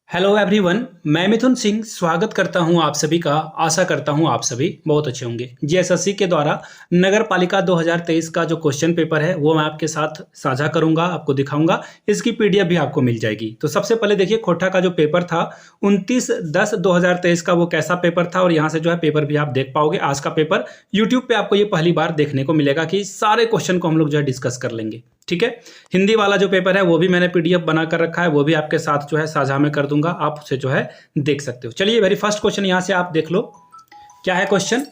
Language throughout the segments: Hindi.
हेलो एवरीवन, मैं मिथुन सिंह स्वागत करता हूं आप सभी का। आशा करता हूं आप सभी बहुत अच्छे होंगे। जीएसएससी के द्वारा नगर पालिका 2023 का जो क्वेश्चन पेपर है वो मैं आपके साथ साझा करूंगा, आपको दिखाऊंगा। इसकी पीडीएफ भी आपको मिल जाएगी। तो सबसे पहले देखिए खोटा का जो पेपर था 29/10/2023 का, वो कैसा पेपर था और यहाँ से जो है पेपर भी आप देख पाओगे। आज का पेपर यूट्यूब पे आपको ये पहली बार देखने को मिलेगा कि सारे क्वेश्चन को हम लोग जो है डिस्कस कर लेंगे। ठीक है, हिंदी वाला जो पेपर है वो भी मैंने पीडीएफ बना कर रखा है, वो भी आपके साथ जो है साझा में कर दूंगा, आप उसे जो है देख सकते हो। चलिए वेरी फर्स्ट क्वेश्चन यहाँ से आप देख लो, क्या है क्वेश्चन।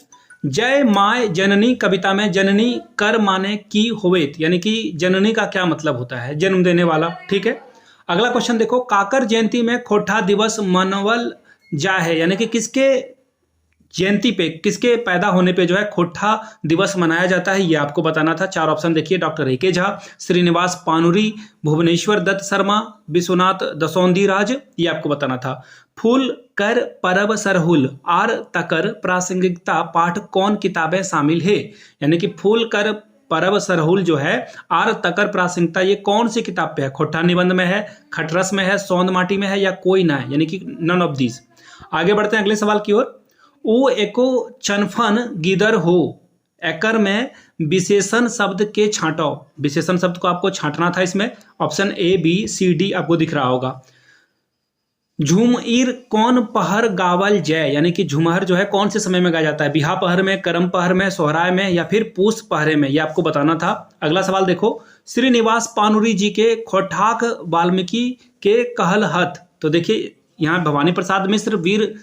जय माय जननी कविता में जननी कर माने की होवेत, यानी कि जननी का क्या मतलब होता है, जन्म देने वाला। ठीक है, अगला क्वेश्चन देखो, काकर जयंती में खोठा दिवस मनावल जा है, यानी कि किसके जयंती पे, किसके पैदा होने पे जो है खोठा दिवस मनाया जाता है, ये आपको बताना था। चार ऑप्शन देखिए, डॉक्टर ए के झा, श्रीनिवास पानुरी, भुवनेश्वर दत्त शर्मा, विश्वनाथ दसौंधी राज, ये आपको बताना था। फूल कर परब सरहुल आर तकर प्रासंगिकता पाठ कौन किताबें शामिल है, यानी कि फूल कर परब सरहुल जो है आर तकर प्रासंगिकता, ये कौन सी किताब पे है। खोठा निबंध में है, खटरस में है, सौंद माटी में है, या कोई ना है, यानी कि नन ऑफ दीज। आगे बढ़ते हैं अगले सवाल की ओर। ओ एको चनफन गिदर हो, एकर में विशेषण शब्द के छांटो, विशेषण शब्द को आपको छांटना था इसमें। Option A B C D आपको दिख रहा होगा। झूमईर कौन पहर गावल जय, यानी कि झुमहर जो है कौन से समय में गाया जाता है, बिहा पहर में, करम पहर में, सोहराय में, या फिर पूस पहरे में, ये आपको बताना था। अगला सवाल देखो, श्रीनिवास पानुरी जी के खोठाक वाल्मीकि के कहल हथ, तो देखिए यहाँ भवानी प्रसाद मिश्र, वीर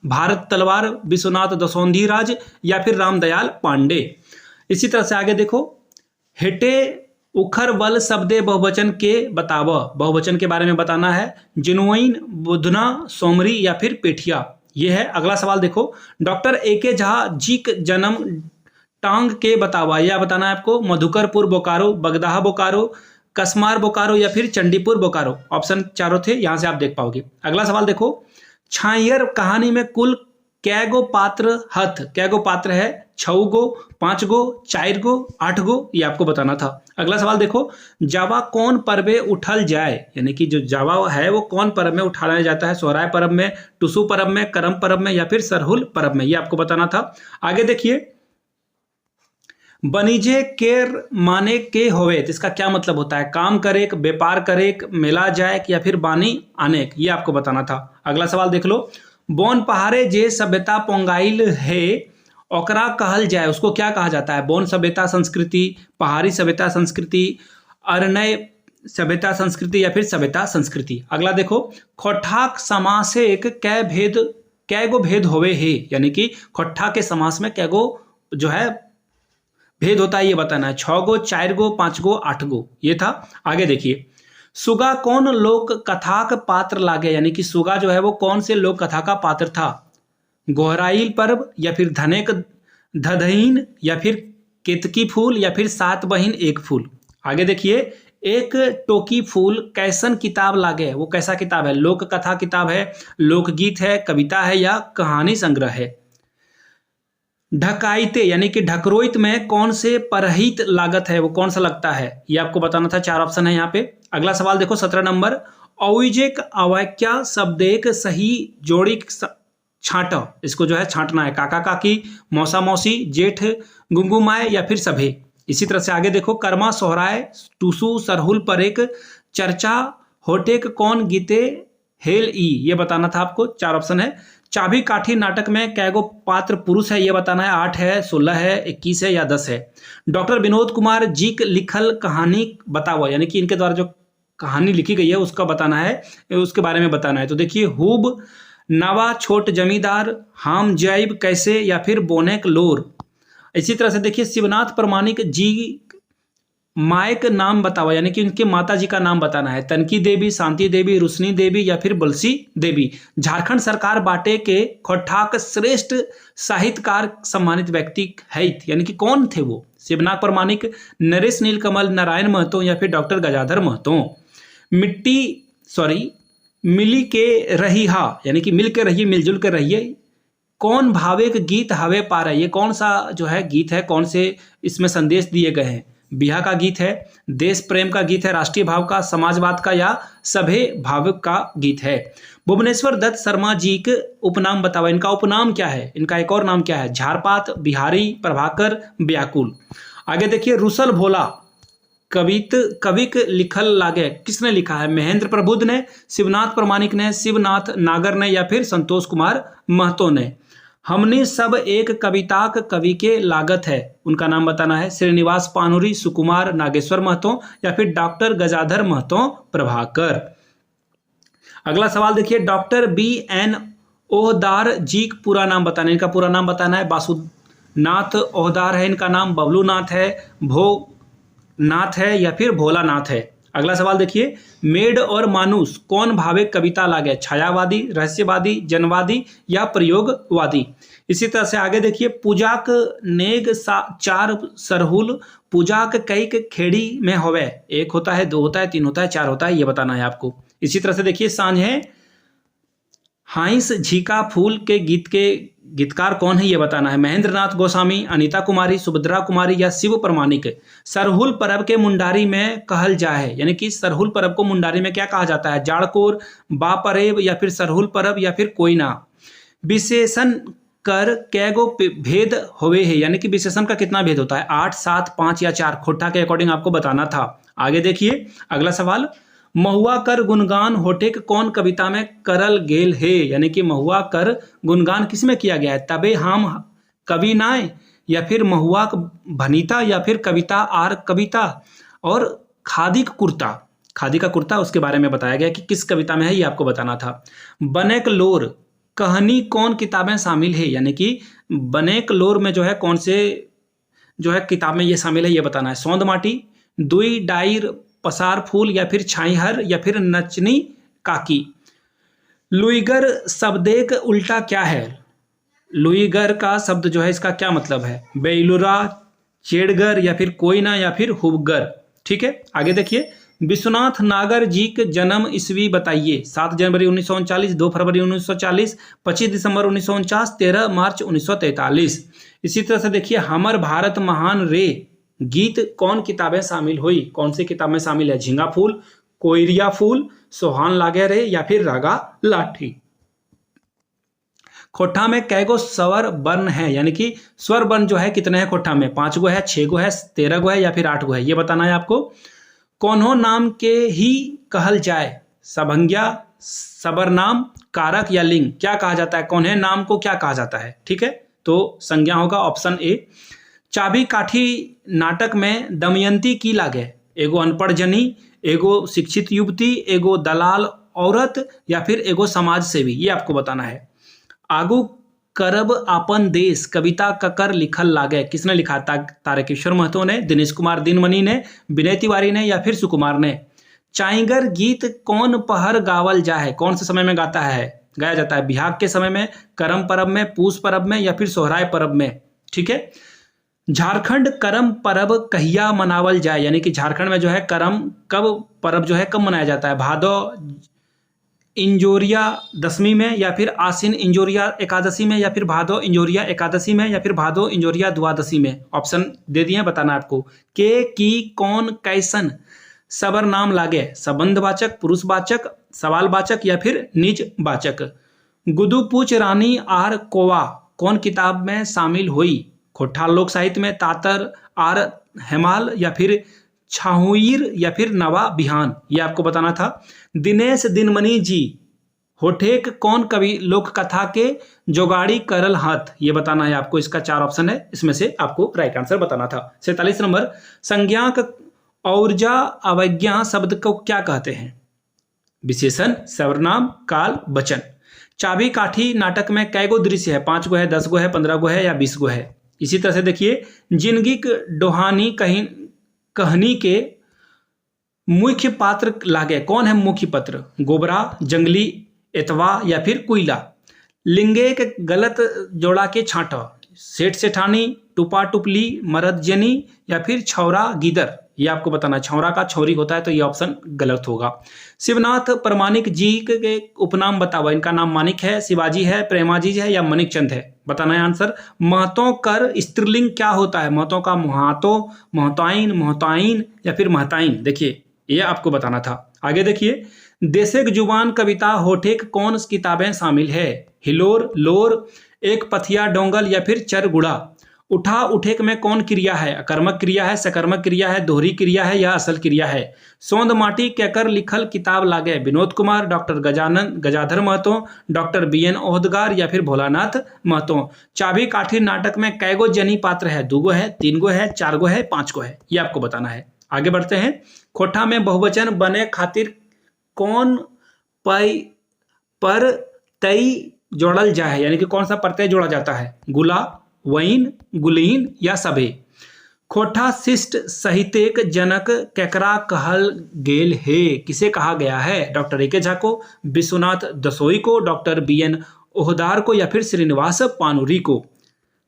भारत तलवार, विश्वनाथ दसौंधी राज, या फिर रामदयाल पांडे। इसी तरह से आगे देखो, हेटे उखर बल शब्दे बहुवचन के बताव, बहुवचन के बारे में बताना है। जिनोइन, बुधना, सोमरी, या फिर पेठिया, ये है। अगला सवाल देखो, डॉक्टर ए के झा जी जन्म टांग के बतावा, यह बताना है आपको। मधुकरपुर बोकारो, बगदाहा बोकारो, कसमार बोकारो, या फिर चंडीपुर बोकारो। ऑप्शन चारों थे, यहां से आप देख पाओगे। अगला सवाल देखो, छायर कहानी में कुल कैगो पात्र हथ, कैगो पात्र है, 6 गो, 5 गो, 4 गो, 8 गो, ये आपको बताना था। अगला सवाल देखो, जावा कौन पर्वे उठल जाए, यानी कि जो जावा है वो कौन पर्व में उठाया जाता है, सोहराय पर्व में, टुसु पर्व में, करम पर्व में, या फिर सरहुल पर्व में, ये आपको बताना था। आगे देखिए, बनीजे केर माने के होवे, इसका क्या मतलब होता है, काम करेक, व्यापार करेक, मेला जाएक, या फिर बानी आनेक, ये आपको बताना था। अगला सवाल देख लो, बोन पहाड़े जे सभ्यता पोंगाइल है ओकरा कहल जाए, उसको क्या कहा जाता है। बोन सभ्यता संस्कृति, पहाड़ी सभ्यता संस्कृति, अरण्य सभ्यता संस्कृति, या फिर सभ्यता संस्कृति। अगला देखो, खोठाक समासेक कै भेद, कैगो भेद होवे है, यानी कि खोठा के समास में कैगो जो है भेद होता है, ये बताना है। 6 गो, 4 गो, 5 गो, 8 गो, ये था। आगे देखिए, सुगा कौन लोक कथा का पात्र लागे, यानी कि सुगा जो है वो कौन से लोक कथा का पात्र था। गोहराइल पर्व, या फिर धनेक धधहीन, या फिर केतकी फूल, या फिर 7 बहिन 1 फूल। आगे देखिए, एक टोकी फूल कैसन किताब लागे, वो कैसा किताब है, लोक कथा किताब है, लोकगीत है, कविता है, या कहानी संग्रह है। ढकाइते, यानी कि ढकरोइत में कौन से परहित लागत है, वो कौन सा लगता है, ये आपको बताना था। 4 ऑप्शन है यहाँ पे। अगला सवाल देखो 17 नंबर, अविजेक अवाक्या शब्देक सही जोड़ी छांटा, इसको जो है छांटना है। काका काकी, मौसा मौसी, जेठ गुंगुमाए, या फिर सभे। इसी तरह से आगे देखो, कर्मा सोहराय टूसू सरहुल पर एक चर्चा होटेक कौन गीते हेल ई, ये बताना था आपको। 4 ऑप्शन है। चाबी काठी नाटक में कैगो पात्र पुरुष है, ये बताना है। 8 है, 16 है, 21 है, या 10 है। डॉक्टर विनोद कुमार जी की लिखल कहानी बताओ, यानी कि इनके द्वारा जो कहानी लिखी गई है उसका बताना है, उसके बारे में बताना है। तो देखिए, हुब नवा छोट जमींदार, हाम जैब कैसे, या फिर बोनेक लोर। इसी तरह से देखिए, शिवनाथ प्रमाणिक जी मायक नाम बताओ, यानी कि उनके माता जी का नाम बताना है। तनकी देवी, शांति देवी, रुशनी देवी, या फिर बलसी देवी। झारखंड सरकार बाटे के खोठाक श्रेष्ठ साहित्यकार सम्मानित व्यक्ति है, यानी कि कौन थे वो। शिवनाथ प्रमाणिक, नरेश नीलकमल, नारायण महतो, या फिर डॉक्टर गजाधर महतो। मिली के रही हा, यानी कि मिल के रहिए, मिलजुल के रहिए। कौन भावे के गीत हवे पारा, ये कौन सा जो है गीत है, कौन से इसमें संदेश दिए गए हैं। बिहा का गीत है, देश प्रेम का गीत है, राष्ट्रीय भाव का, समाजवाद का या सभे भाव का गीत है। भुवनेश्वर दत्त शर्मा जी के उपनाम बताओ, इनका उपनाम क्या है, इनका एक और नाम क्या है? झारपात, बिहारी, प्रभाकर, व्याकुल। आगे देखिए, रुसल भोला कविक लिखल लागे, किसने लिखा है? महेंद्र प्रबुद्ध ने, शिवनाथ प्रमाणिक ने, शिवनाथ नागर ने या फिर संतोष कुमार महतो ने। हमने सब एक कविताक कवि के लागत है, उनका नाम बताना है। श्रीनिवास पानुरी, सुकुमार नागेश्वर महतो या फिर डॉक्टर गजाधर महतो प्रभाकर। अगला सवाल देखिए, डॉक्टर BN ओहदार जी का पूरा नाम बताना, इनका पूरा नाम बताना है। बासुनाथ ओहदार है इनका नाम, बबलूनाथ है, भोनाथ है या फिर भोलानाथ है। अगला सवाल देखिए, मेड और मानुस कौन भावे कविता लागे? छायावादी, रहस्यवादी, जनवादी या प्रयोगवादी। इसी तरह से आगे देखिए, पूजाक नेग चार सरहुल, पूजाक कई खेड़ी में होवे, एक होता है, दो होता है, तीन होता है, चार होता है, ये बताना है आपको। इसी तरह से देखिए, सांझे हाइस झीका फूल के गीतकार कौन है, ये बताना है। महेंद्र नाथ गोस्वामी, अनीता कुमारी, सुभद्रा कुमारी या शिव प्रमाणिक। सरहुल परब के मुंडारी में कहल जाए, यानी कि सरहुल परब को मुंडारी में क्या कहा जाता है? जाड़कोर, बापरेब या फिर सरहुल परब या फिर कोयना। विशेषण कर कैगो भेद होवे है, यानी कि विशेषण का कितना भेद होता है? 8, 7, 5 या 4। खोटा के अकॉर्डिंग आपको बताना था। आगे देखिए, अगला सवाल, महुआ कर गुणगान होठे के कौन कविता में करल गेल है, यानी कि महुआ कर गुणगान किस में किया गया है? तबे हम कवि नाय या फिर महुआ भनीता या फिर कविता आर कविता। और खादी का कुर्ता उसके बारे में बताया गया कि किस कविता में है, ये आपको बताना था। बनेक लोर कहानी कौन किताबें शामिल है, यानी कि बनेक लोर में जो है कौन से जो है किताब में ये शामिल है, ये बताना है। सौंद माटी, दुई डायर पसार फूल या फिर छाईहर या फिर नचनी काकी। लुईगर शब्देक उल्टा क्या है? लुईगर का शब्द जो है इसका क्या मतलब है? बेलुरा, चेड़गर या फिर कोयना या फिर हुबगर। ठीक है, आगे देखिए, विश्वनाथ नागर जी के जन्म ईस्वी बताइए। 7 जनवरी 1939, 2 फरवरी 1940, 25 दिसंबर 1949, 13 मार्च 1943। इसी तरह से देखिए, हमर भारत महान रे गीत कौन किताबें शामिल हुई? कौन सी किताब में शामिल है? झींगा फूल, कोयरिया फूल, सोहान लागे रे या फिर रागा लाठी। खोठा में कैगो स्वर वर्ण है, यानी कि स्वर वर्ण जो है कितने हैं खोठा में? 5 गो है, 6 गो है, 13 गो है या फिर 8 गो है, ये बताना है आपको। कौनहो नाम के ही कहल जाए? सभंग्या, सबरनाम, कारक या लिंग। क्या कहा जाता है? कौनहे नाम को क्या कहा जाता है? ठीक है, तो संज्ञा होगा ऑप्शन ए। चाबी काठी नाटक में दमयंती की लागे? एगो अनपढ़ जनी, एगो शिक्षित युवती, एगो दलाल औरत या फिर एगो समाज सेवी, ये आपको बताना है। आगू करब आपन देश कविता ककर लिखल लागे, किसने लिखा? तारकेश्वर महतो ने, दिनेश कुमार दिनमणि ने, विनय तिवारी ने या फिर सुकुमार ने। चाइगर गीत कौन पहर गावल जाए? कौन से समय में गाया जाता है? बिहाग के समय में, करम परब में, पूस परब में या फिर सोहराय परब में। ठीक है, झारखंड करम परब कहिया मनावल जाए, यानी कि झारखंड में जो है करम परब जो है कब मनाया जाता है? भादो इंजोरिया दशमी में या फिर आसिन इंजोरिया एकादशी में या फिर भादो इंजोरिया एकादशी में या फिर भादो इंजोरिया द्वादशी में। ऑप्शन दे दिए, बताना आपको। के की कौन कैसन सबर नाम लागे? संबंधवाचक, पुरुषवाचक, सवालवाचक या फिर निजवाचक। गुदुपूछ रानी आर कोवा कौन किताब में शामिल हुई? खोठाल लोक साहित्य में, तातर आर हेमाल या फिर छाहुईर या फिर नवा बिहान, ये आपको बताना था। दिनेश दिनमणि जी होठेक कौन कवि लोक कथा के जोगाड़ी करल हाथ, ये बताना है आपको। इसका 4 ऑप्शन है, इसमें से आपको राइट आंसर बताना था। 47 नंबर, संज्ञाक औरजा अवज्ञा शब्द को क्या कहते हैं? विशेषण, सर्वनाम, काल, वचन। चाबी काठी नाटक में कैगो दृश्य है? 5 गो है, 10 गो है, 15 गो है या 20 गो है। इसी तरह से देखिए, जिंदगी डोहानी कहानी के मुख्य पात्र लागे, कौन है मुख्य पात्र? गोबरा, जंगली, एतवा या फिर कोयला। लिंगे के गलत जोड़ा के छांटा, सेठ सेठानी, टुपा टुपली, मरद जनी या फिर छौरा गीदर, ये आपको बताना है। छौरा का छौरी होता है तो ये ऑप्शन गलत होगा। शिवनाथ प्रमाणिक जी के उपनाम बताओ। इनका नाम मानिक है, शिवाजी है, प्रेमाजी है या मनिक चंद है, बताना है आंसर। महतो कर स्त्रीलिंग क्या होता है? महतो का महातो, महताइन, महताइन या फिर महताइन। देखिए ये आपको बताना था। आगे देखिए, देशेक जुबान कविता होठेक कौन किताबें शामिल है? हिलोर, लोर, एक पथिया डोंगल या फिर चरगुड़ा। उठा उठेक में कौन क्रिया है? अकर्मक क्रिया है, सकर्मक क्रिया है, दोहरी क्रिया है या असल क्रिया है? सौंद माटी कहकर लिखल किताब लागे। Vinod Kumar, doctor Gajadhar Mahto, doctor BN ओहदगार या फिर भोलानाथ महतो। चाबी काठी नाटक में कैगो जनी पात्र है? 2 गो है, 3 गो है, 4 गो है, 5 गो है, ये आपको बताना है। आगे बढ़ते हैं। खोठा में बहुवचन बने खातिर कौन पर तई जोड़ल जाए, यानी कि कौन सा प्रत्यय जोड़ा जाता है? गुला, वैन, गुलीन या सबे। खोठा शिष्ट साहित्यिक जनक केकरा कहल गेल है? किसे कहा गया है? Doctor A.K. झा को, विश्वनाथ दसोई को, डॉक्टर BN ओहदार को या फिर श्रीनिवास पानुरी को।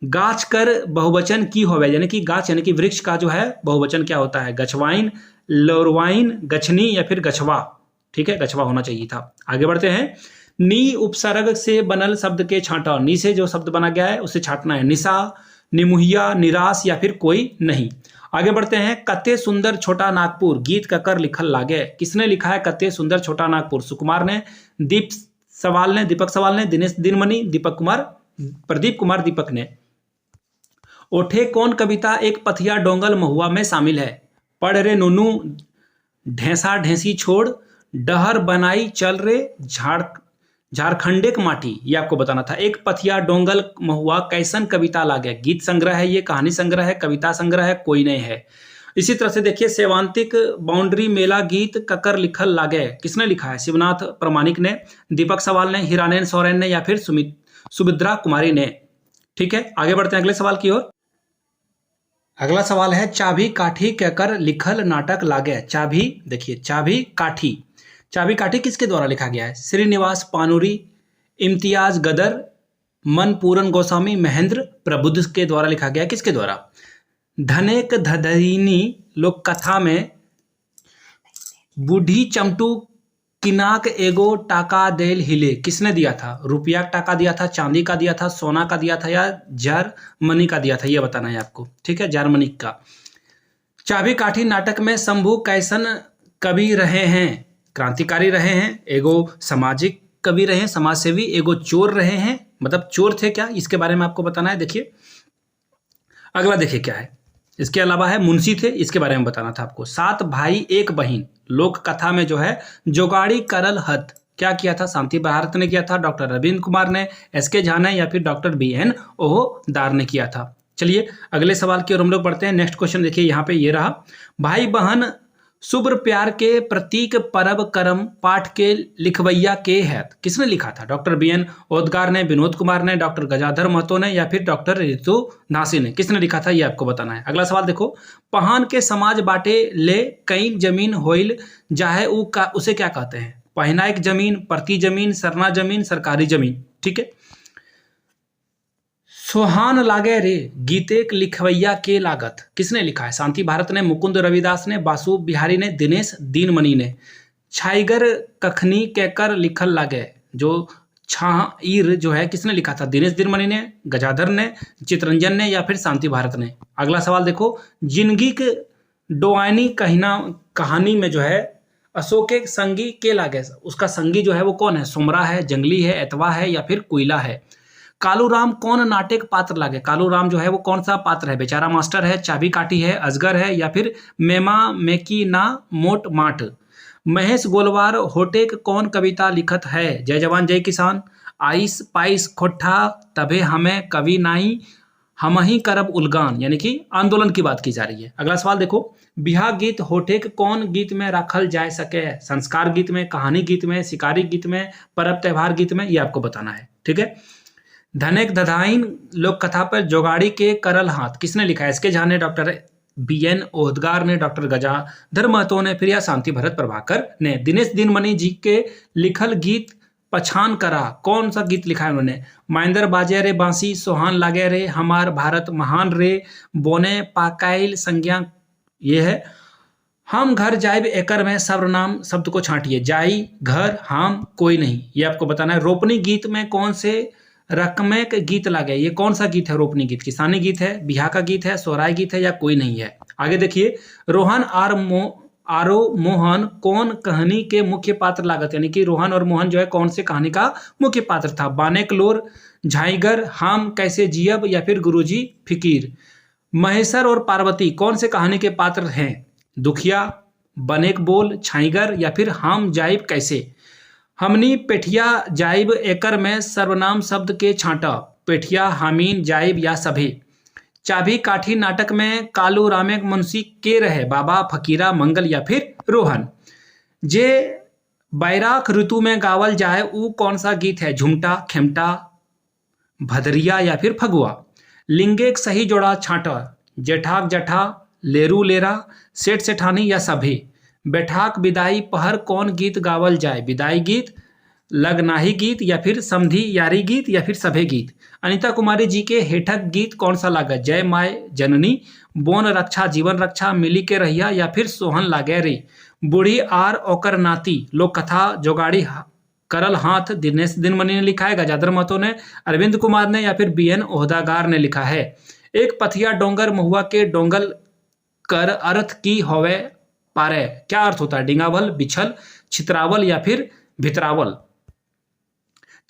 गाछ कर बहुवचन की होवे, यानी कि गाछ यानी कि वृक्ष का जो है बहुवचन क्या होता है? गछवाइन, लोरवाइन, गछनी या फिर गछवा। ठीक है, गछवा होना चाहिए था। आगे बढ़ते हैं। नी उपसर्ग से बनल शब्द के छांटा। नी से जो शब्द बना गया है उसे छांटना है। निशा, निमुहिया, निराश या फिर कोई नहीं। आगे बढ़ते हैं। कते सुंदर छोटा नागपुर गीत ककर लिखल लागे। किसने लिखा है कते सुंदर छोटा नागपुर? सुकुमार ने, दीपक सवाल ने, दिनेश दिनमणि, प्रदीप कुमार दीपक ने। ओठे कौन कविता एक पथिया डोंगल महुआ में शामिल है? पढ़ रे नूनू, ढेंसा ढेंसी छोड़, डहर बनाई चल रे, झारखंडेक माटी, ये आपको बताना था। एक पथिया डोंगल महुआ कैसन कविता लागे? गीत संग्रह है, ये कहानी संग्रह है, कविता संग्रह है, कोई नहीं है। इसी तरह से देखिए, सेवांतिक बाउंड्री मेला गीत ककर लिखल लागे। किसने लिखा है? शिवनाथ प्रमाणिक ने, दीपक सवाल ने, हिरानैन सोरेन ने या फिर सुमित्रा कुमारी ने। ठीक है, आगे बढ़ते हैं अगले सवाल की ओर। अगला सवाल है, चाबी काठी कहकर लिखल नाटक लागे। चाबी, देखिए चाबी काठी, चाबी काठी किसके द्वारा लिखा गया है? श्रीनिवास पानुरी, इम्तियाज गदर, मनपूरन गोस्वामी, महेंद्र प्रबुद्ध के द्वारा लिखा गया है। किसके द्वारा? धनेक धधनी लोक कथा में बूढ़ी चमटू किनाक एगो टाका देल हिले, किसने दिया था? रुपया टाका दिया था, चांदी का दिया था, सोना का दिया था या जर्मनी का दिया था, ये बताना है आपको। ठीक है, जर्मनी का। चाबी काठी नाटक में शंभू कैसन कवि रहे हैं? क्रांतिकारी रहे हैं, एगो सामाजिक कवि रहे हैं, समाजसेवी, एगो चोर रहे हैं, मतलब चोर थे क्या, इसके बारे में आपको बताना है। देखिए अगला, देखिए क्या है। इसके अलावा है मुंशी थे, इसके बारे में बताना था आपको। 7 भाई 1 बहन लोक कथा में जो है जोगाड़ी करल हत, क्या किया था? शांति भारत ने किया था, डॉक्टर रविंद्र कुमार ने, SK झा ने या फिर डॉक्टर BN ओहदार ने किया था। चलिए अगले सवाल की ओर हम लोग बढ़ते हैं। नेक्स्ट क्वेश्चन देखिए यहाँ पे ये रहा। भाई बहन शुभ्र प्यार के प्रतीक परब करम पाठ के लिखवैया के है? किसने लिखा था? डॉक्टर BN ओहदगार ने, विनोद कुमार ने, डॉक्टर गजाधर महतो ने या फिर डॉक्टर ऋतु दासी ने। किसने लिखा था, ये आपको बताना है। अगला सवाल देखो। पहान के समाज बाटे ले कई जमीन होइल जाहे उसे क्या कहते हैं? पहनाइक जमीन, प्रति जमीन, सरना जमीन, सरकारी जमीन। ठीक है। सोहान लागे रे गीतेक लिखवैया के लागत, किसने लिखा है? शांति भारत ने, मुकुंद रविदास ने, बासु बिहारी ने, दिनेश दिनमणि ने। छाइगर कखनी कहकर लिखल लागे, जो छाईर जो है किसने लिखा था? दिनेश दिनमणि ने, गजाधर ने, चितरंजन ने या फिर शांति भारत ने। अगला सवाल देखो। जिंदगी के डोआनी कहानी में जो है अशोक के संगी के लागे, उसका संगी जो है वो कौन है? सुमरा है, जंगली है, एतवा है या फिर कोयला है। कालूराम कौन नाटक पात्र लागे? कालूराम जो है वो कौन सा पात्र है? बेचारा मास्टर है, चाबी काठी है, अजगर है या फिर मेमा मेकी ना मोट माट। महेश गोलवार होटेक कौन कविता लिखत है? जय जवान जय किसान, आइस पाइस खोठा तबे हमें कवि नाई, हम ही करब उलगान, यानी कि आंदोलन की बात की जा रही है। अगला सवाल देखो। बिहा गीत होठेक कौन गीत में रखल जा सके? संस्कार गीत में, कहानी गीत में, शिकारी गीत में, परब त्योहार गीत में, ये आपको बताना है। ठीक है। धनेक धधाइन लोक कथा पर जोगाड़ी के करल हाथ, किसने लिखा है? SK झा ने, डॉक्टर BN ओहदगार ने, डॉक्टर गजाधर महतो ने फिर या शांति भरत प्रभाकर ने। दिनेश दिनमणि जी के लिखल गीत पछान करा, कौन सा गीत लिखा है उन्होंने? माइंदर बाजे रे बांसी, सोहान लागे रे, हमार भारत महान रे, बोने पाकाइल संज्ञा, ये है। हम घर जाइब एकर में सर्वनाम शब्द को छांटिए। जाई, घर, हम, कोई नहीं, ये आपको बताना है। रोपनी गीत में कौन से रकमे के गीत लागे, ये कौन सा गीत है? रोपनी गीत किसानी गीत है, बिहार का गीत है, सोहराय गीत है या कोई नहीं है? आगे देखिए, रोहन आरो मोहन कौन कहानी के मुख्य पात्र लागत, यानी कि रोहन और मोहन जो है कौन से कहानी का मुख्य पात्र था? बानेक लोर, झाईगर, हम कैसे जियब या फिर गुरुजी फिकीर। महेश्वर और पार्वती कौन से कहानी के पात्र हैं? दुखिया, बनेक बोल, छाईगर या फिर हम जाइब कैसे। हमनी पेठिया जाइब एकर में सर्वनाम शब्द के छांटा। पेठिया, हामीन, जाइब या सभी। चाबी काठी नाटक में कालू रामे मुंशी के रहे? बाबा, फकीरा, मंगल या फिर रोहन। जे बैराख ऋतु में गावल जाए वो कौन सा गीत है? झुमटा, खेमटा, भदरिया या फिर फगुआ। लिंगे एक सही जोड़ा छांटा। जेठाक जठा, लेरू लेरा, सेठ सेठानी या सभी। बैठाक विदाई पहर कौन गीत गावल जाए? विदाई गीत, लगनाही गीत या फिर समधी यारी गीत या फिर सभे गीत। अनीता कुमारी जी के हेठक गीत कौन सा लागत? जय माय जननी, बोन रक्षा जीवन रक्षा, मिली के रहिया या फिर सोहन लागे रे। बूढ़ी आर ओकर नाती, लोक कथा जोगाड़ी करल हाथ, दिनेश दिनमणि ने लिखा है, गजाधर महतो ने, अरविंद कुमार ने या फिर बीएन ओहदागार ने लिखा है। एक पथिया डोंगर महुआ के डोंगल कर अर्थ की होवे पारे, क्या अर्थ होता है? डिंगावल, बिछल, छितरावल या फिर भितरावल।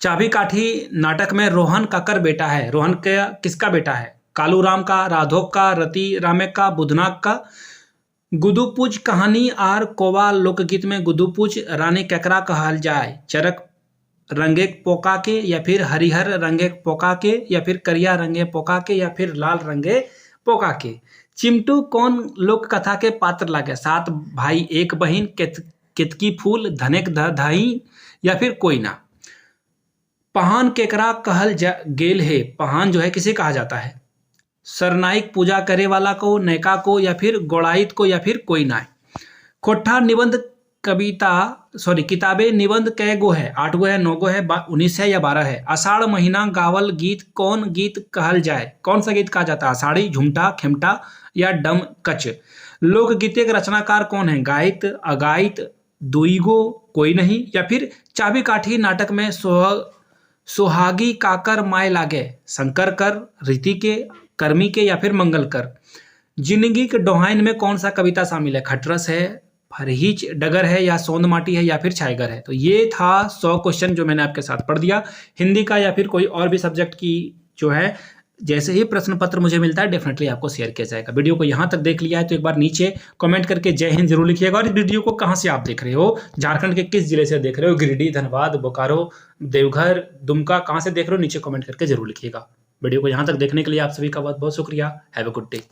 चाबी काठी नाटक में रोहन काकर बेटा है? रोहन का किसका बेटा है? कालूराम का, राधोक का, रति रामे का, बुधनाक का। गुदुपूज कहानी आर कोवा लोकगीत में गुदुपूज रानी केकरा कहल जाए? चरक रंगे पोका के या फिर हरिहर रंगे पोका के या फिर करिया रंगे पोका के या फिर लाल रंगे पोका के। चिमटू कौन लोक कथा के पात्र लागे? सात भाई एक बहिन, केतकी फूल, धनेक धाई या फिर कोई ना। पहान केकरा कहल गेल है? पहान जो है किसे कहा जाता है? सरनाइक पूजा करे वाला को, नैका को या फिर गोड़ाइत को या फिर कोई ना। खोट्ठा निबंध किताबें निबंध कै गो है? 8 गो है, 9 गो है, 19 है या 12 है? आषाढ़ महीना गावल गीत कौन गीत कहल जाए? कौन सा गीत कहा जाता है? आषाढ़ी, झुमटा, खेमटा या डम कच। लोकगीत के रचनाकार कौन है? गायित, अगायित, दुईगो, कोई नहीं या फिर चाबी काठी नाटक में सोहागी काकर माय लागे? शंकर कर, रीति के, कर्मी के या फिर मंगल कर। जिंदगी के डोहाइन में कौन सा कविता शामिल है? खटरस है, फरहीच डगर है या सोंद माटी है या फिर छायगर है? तो ये था 100 क्वेश्चन जो मैंने आपके साथ पढ़ दिया। हिंदी का या फिर कोई और भी सब्जेक्ट की जो है, जैसे ही प्रश्न पत्र मुझे मिलता है डेफिनेटली आपको शेयर किया जाएगा। वीडियो को यहाँ तक देख लिया है तो एक बार नीचे कमेंट करके जय हिंद जरूर लिखिएगा। और इस वीडियो को कहाँ से आप देख रहे हो? झारखंड के किस जिले से देख रहे हो? गिरिडीह, धनबाद, बोकारो, देवघर, दुमका, कहाँ से देख रहे हो? नीचे कमेंट करके जरूर लिखिएगा। वीडियो को यहाँ तक देखने के लिए आप सभी का बहुत बहुत शुक्रिया। Have a good day.